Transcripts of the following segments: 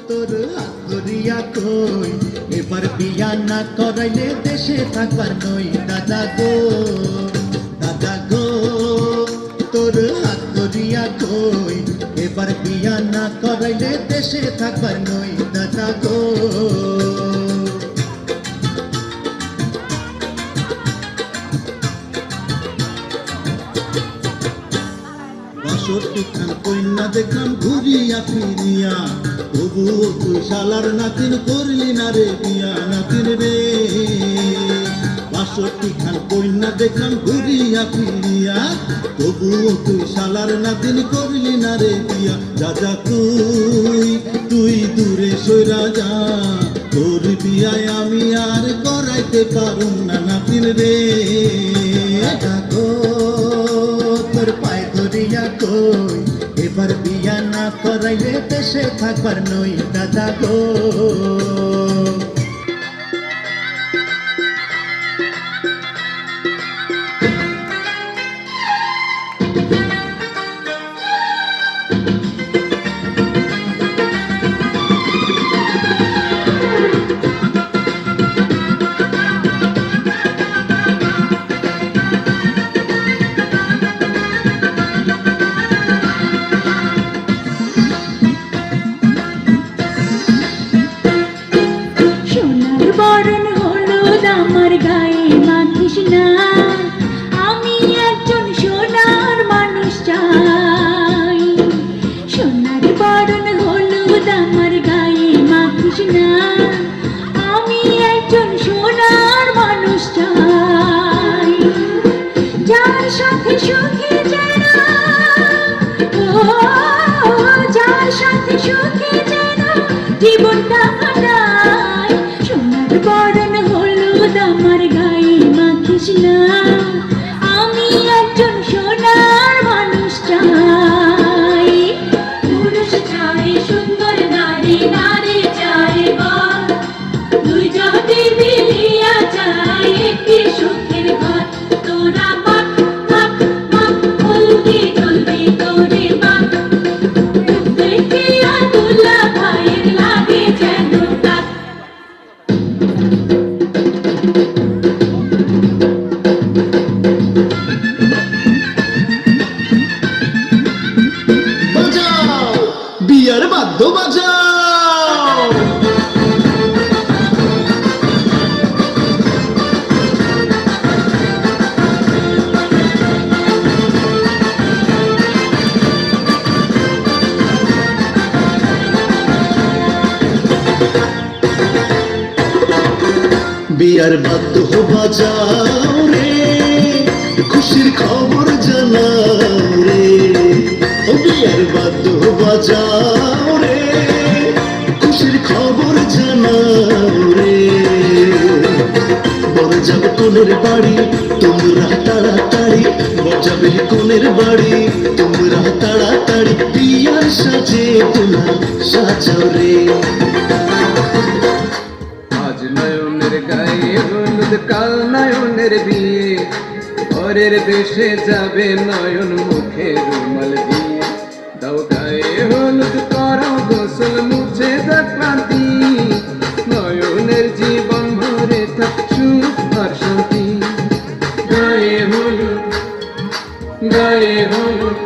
তোর আন্তরিয়া কই এবার বিয়া না করাইলে দেশে থাকবার নই দাদা গো তোর আন্তরিয়া কই এবার বিয়া না করাইলে দেশে থাকবার নই দাদা গো বাষট্টি কন্যা দেখলাম ঘুরিয়া ফিরিয়া তবু তুই শালার নাতিন করলি না রে বিয়া নাতিন রে ৬২ কন্যা দেখলাম ঘুরিয়া ফিরিয়া তবু তুই শালার নাতিন করলি না রে বিয়া রাজা তুই দূরে সইরা যা তোর বিয়ায় আমি আর করাইতে পারুম না নাতিন রে রাজা তোর পায়ে ধরিয়া কই এবার বিয়া না করাইলে দেশে থাকবার নই দাদা গো আমার গায়ে মাখিস না আমি একজন সোনার মানুষ চাই সোনার বরণ হলুদ আমার গায়ে মাখিস না আমি একজন সোনার মানুষ চাই যার সাথে সুখে যেন যার সাথে সুখে যেন জীবনটা কাটাই সোনার বরণ আমার গায়ে মাখিস না আমি একজন সোনার মানুষ চাই পুরুষ চাই সুন্দর নারী নারী চাই বল দুই জগতে মিলিয়া চাই একটি সুখের ঘর তোরা মাক মাক মাক বলবি চলবি তোরে মাক দেখে আতুল্লা ভাইয়ের লাগে যেন তাক বিয়ার বাদ্য বাজাও বিয়ার বাদ্য বাজাও রে খুশির খবর জানাও রে বিয়ার বাদ্য বাজাও রে খুশির খবর জানাও রে বড় যাবে কোনের বাড়ি তোমরা তাড়াতাড়ি বড় যাবে কোনের বাড়ি তোমরা তাড়াতাড়ি বিয়ার সাজে তোমরা সাজাও রে আজ নয়নের গায়ে হলুদ কাল নয়নের বিয়ে পরের দেশে যাবে নয়ন মুখে রুমাল দিয়ে দাও গায়ে হলুদ করো গোসল মুছে দা ক্লান্তি নয়নের জীবন ভরে থাক সুখ আর শান্তি গায়ে হলুদ গায়ে হলুদ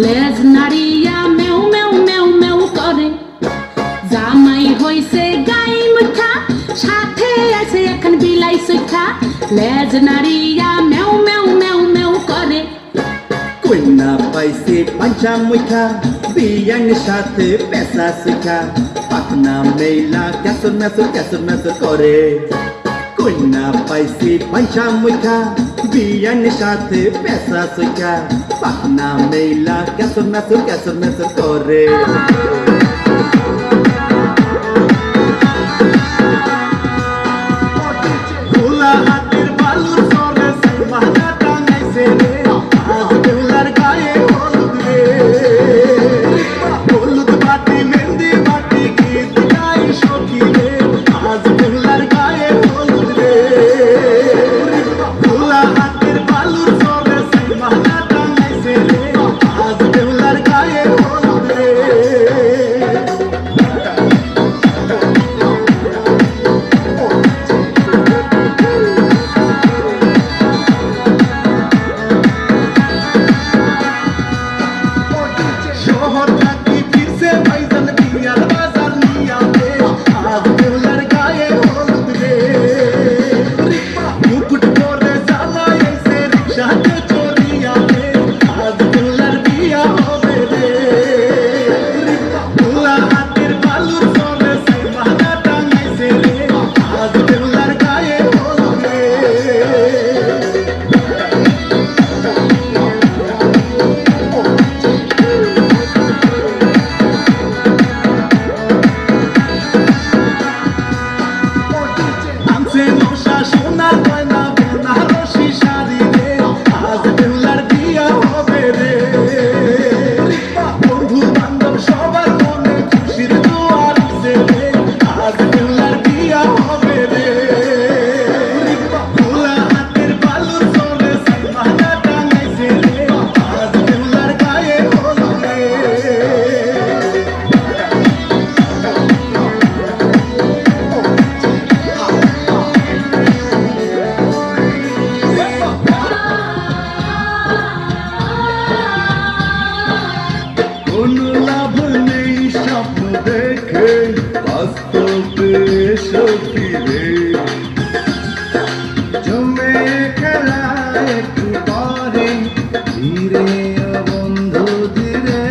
লেজ নাড়িয়া মেও মেও মেও মেও করে জামাই হইছে গাই মুঠা সাথে আছে এখন বিলাই সুখা লেজ নাড়িয়া মেও মেও মেও মেও করে কইনা পাইছে পাঞ্চা মুখা বিয়ান সাথে পেশা শিখা পাতনা মেলা ক্যাসর মেসর করে কন্যা পাইছি পঞ্চা মুখা বিয়ান সাথে পেশা সুখা পাখনা মেলা কেসর মেসর করে খোলা হাতের বালুর সরে মাথা টাঙাইছে রে আজ বেহুলার গায়ে হলুদ রে হলুদ বাটি মেহেন্দি বাটি গীত গাই সখী রে আজ বেহুলার গায়ে হলুদ রে খোলা হাতের বালুর সরে মাথা টাঙাইছে রে আজ বেহুলার গায়ে হলুদ রে শহর থাকি ফিরছে ভাইজান বিয়ার বাজার নিয়াতে আজ বেহুলার গায়ে হলুদ রে মুকুট পরে জামাই এসে রিক্সাতে চড়িয়াতে আজ বেহুলার বিয়া হবে রে খোলা হাতের বালুর সরে মাথা টাঙাইছে রে আজ বেহুলার গায়ে হলুদ রে আনছে নশা সোনার গয়না বেনারসি শাড়ি রে আজ বেহুলার বিয়া হবে রে বন্ধু বান্ধব সবার মনে খুশির জোয়ার উঠছে রে আজ বেহুলার বিয়া হবে রে খোলা হাতের বালুর সরে মাথা টাঙাইছে রে আজ বেহুলার গায়ে হলুদ রে কোনো লাভ নেই স্বপ্ন দেখে বাস্তবে সখী রে জমে খেলা একটু পরে ধীরে বন্ধু ধীরে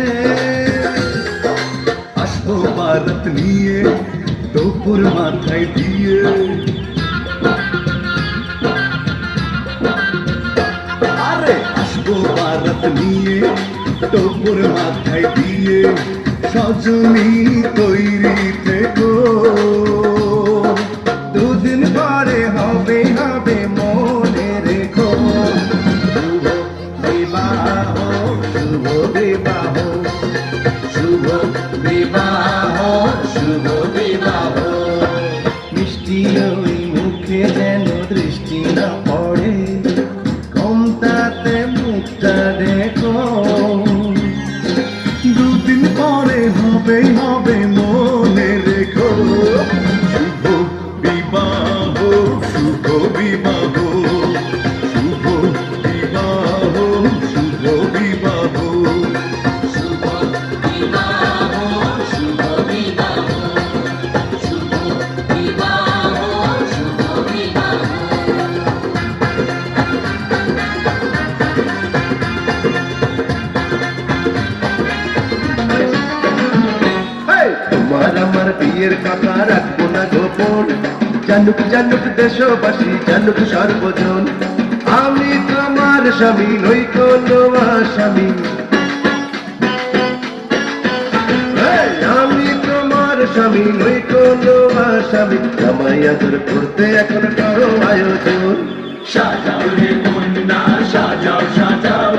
আসবো ভারত নিয়ে তোপুর মাথায় দিয়ে আরে আসবো ভারত নিয়ে তোপুর মাথায় দিয়ে সজনী তৈরি থেকো দুদিন পরে হবে মনে রেখো শুভ বিবাহ শুভ বিবাহ শুভ বিবাহ শুভ বিবাহ মিষ্টি ওই মুখে যেন দৃষ্টি না পড়ে কমতাতে মুখটা দেখো দুদিন পরে হবে মনে রেখো শুভ বিবাহ শুভ বিবাহ শুভ বিবাহ শুভ বিবাহ শুভ বিবাহ শুভ বিবাহ শুভ বিবাহ শুভ বিবাহ তোমার আমার বিয়ের কথা রাখবো না গোপন জানুক জানুক দেশবাসী জানুক সর্বজন আমি তোমার স্বামী নই কোনো আসামি আমি তোমার স্বামী নই কোনো আসামি জামাই আদর করতে এখন করো আয়োজন সাজাও রে কন্যা সাজাও সাজাও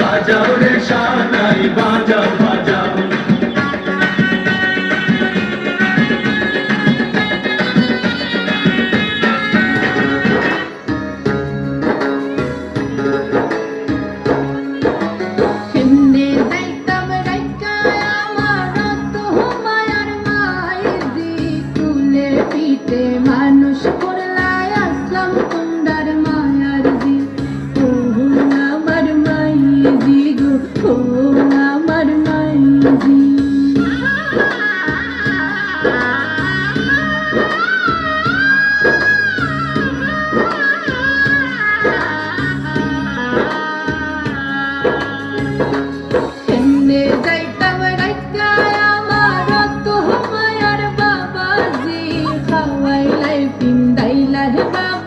বাজাও রে সানাই বাজাও বাজাও কেমনে যাইতাম রাইকা আমার তো মায়ার মাইজি কুলে পিঠে মানুষ করলাই আসলাম কুন্ডার মায়ার জি ও আমার মাইজি গো ও আমার মাইজি কেমনে যাইতাম রাইকা আমার তো মায়ার বাবাজি খাওয়াইলাই পিন্দাইলা রে বাবা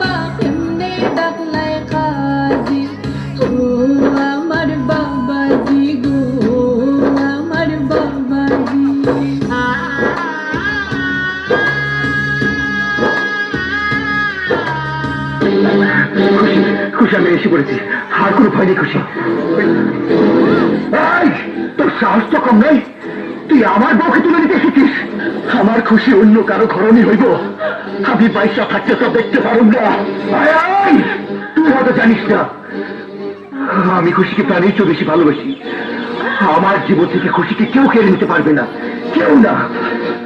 খুশি আমি এসে পড়েছি, আর কোনো ভয় নেই খুশি। এই, তোর সাহস তো কম নাই, তুই আমার বউকে তুলে নিতে এসেছিস। আমার খুশি অন্য কারো ঘরণী হইব, আমি পয়সা থাকতে তো দেখতে পারুন না। আয়, আয়, তুই হয়তো জানিস না আমি খুশিকে প্রাণের চেয়ে বেশি ভালোবাসি। আমার জীবন থেকে খুশিকে কেউ কেড়ে নিতে পারবে না, কেউ না,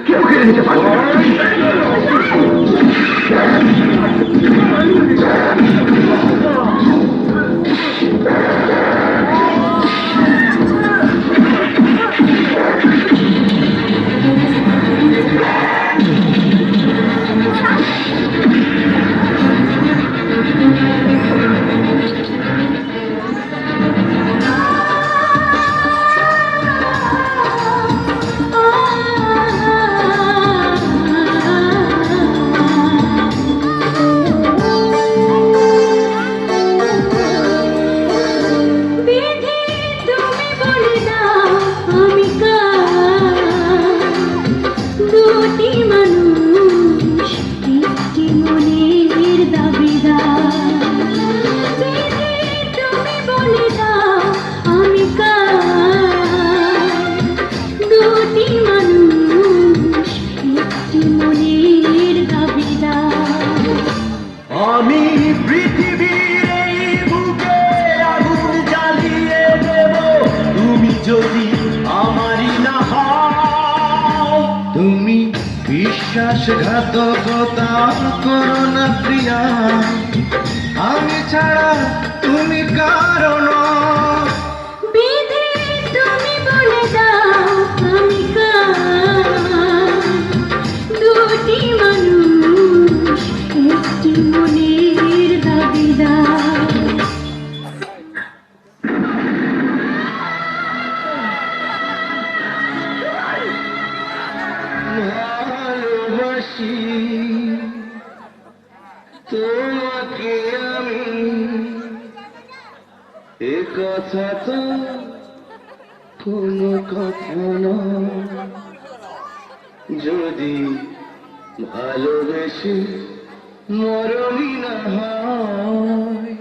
কেউ কেড়ে নিতে পারবে না। বিধি তুমি বলে দাও আমি কার, দুটি মানুষ একটি মনের দাবিদার। বিধি তুমি বলে দাও আমি কার, দুটি মানুষ একটি মনের দাবিদার। আমি পৃথিবীর এই বুকে আগুন জ্বালিয়ে দেব, তুমি যদি আমারই না হও। তুমি বিশ্বাসঘাতকতা করো না প্রিয়া, আমি ছাড়া তুমি কারণ। বিধি তুমি বলে দাও আমি কার, দুটি মানুষ একটি মনের দাবিদার। ভালোবাসি তোমাকে আমি, এ কথা তো কোনো কথা নয়। যদি ভালোবেসে মরণই না হয়,